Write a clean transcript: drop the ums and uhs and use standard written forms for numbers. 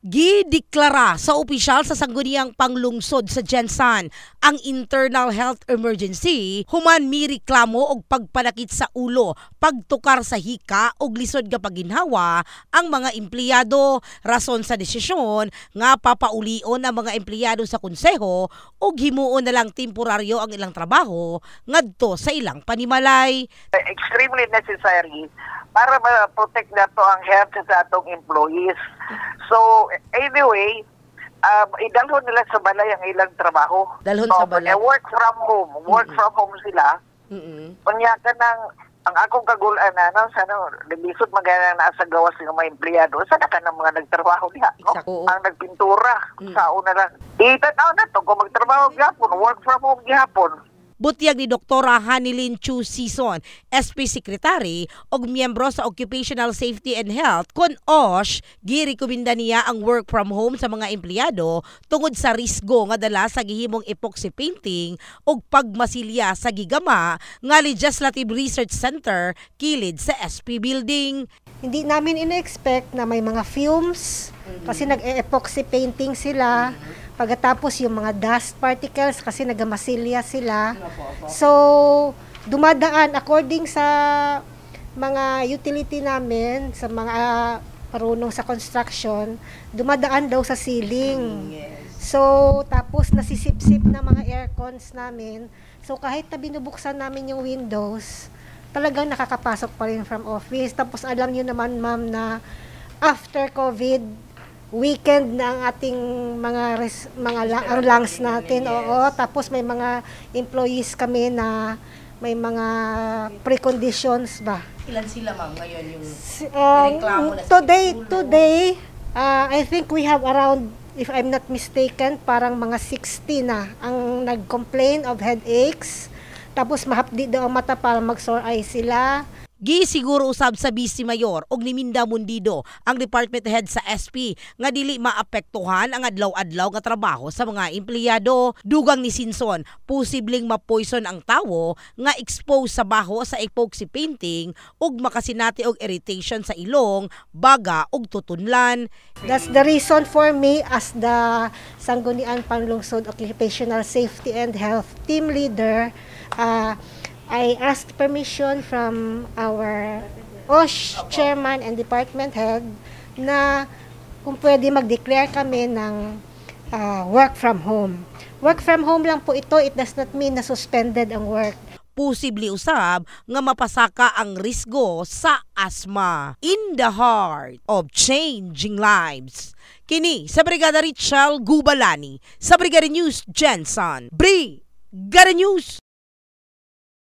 Gideklara sa opisyal sa sangguniang panglungsod sa Jensan ang internal health emergency human mi reklamo og pagpanakit sa ulo, pagtukar sa hika og lisod nga paginhawa ang mga empleyado. Rason sa desisyon nga papaulion ang mga empleyado sa konseho og himuon na lang temporaryo ang ilang trabaho ngadto sa ilang panimalay. Extremely necessary para ma-protect nato ang health sa atong employees. So, anyway, idalhon nila sa balay ang ilang trabaho. Dalhon sa balay. Work from home. Work from home sila. Kunya ka ang akong kagulan na, sana, nabisod magana na sa gawas ng mga empleyado, sana ka ng mga nagtrabaho niya, no? Ang nagpintura, sao na lang. Itanaw na to, kung magtrabaho gihapon, work from home gihapon. Butyag ni Doktora Hanilyn Chu Sison, SP Secretary og miyembro sa Occupational Safety and Health kun OSH, girekomenda niya ang work from home sa mga empleyado tungod sa risgo nga dala sa gihimong epoxy painting og pagmasilya sa gigama nga Legislative Research Center kilid sa SP Building. Hindi namin ina-expect na may mga fumes kasi nag-epoxy painting sila. Pagkatapos yung mga dust particles kasi nagamasilya sila. So, dumadaan according sa mga utility namin, sa mga marunong sa construction, dumadaan daw sa ceiling. So, tapos nasisip-sip na mga aircons namin. So, kahit na binubuksan namin yung windows, talagang nakakapasok pa rin from office. Tapos alam niyo naman, ma'am, na after COVID, weekend na ang ating ang lungs natin. Oo, tapos may mga employees kami na may mga preconditions ba. Ilan sila, ma'am, ngayon yung reklamo na today, I think we have around, if I'm not mistaken, parang mga 60 na ang nag-complain of headaches. Tapos mahapdi daw ang mata para mag-sore eye sila. Gisiguro usab sa Vice Mayor og ni Minda Mundido ang department head sa SP nga dili maapektuhan ang adlaw-adlaw nga trabaho sa mga empleyado. Dugang ni Sinson, posibleng ma-poison ang tawo nga exposed sa baho sa epoxy painting ug makasinati og irritation sa ilong, baga ug tutunlan. That's the reason for me as the Sangguniang Panglungsod Occupational Safety and Health team leader, I asked permission from our OSH chairman and department head na kung pwede mag-declare kami ng work from home. Work from home lang po ito, it does not mean na suspended ang work. Posible usab nga mapasaka ang risgo sa asma. In the heart of changing lives. Kini sa Brigada Richelle Gubalani sa Brigada News Jensan. Brigada News!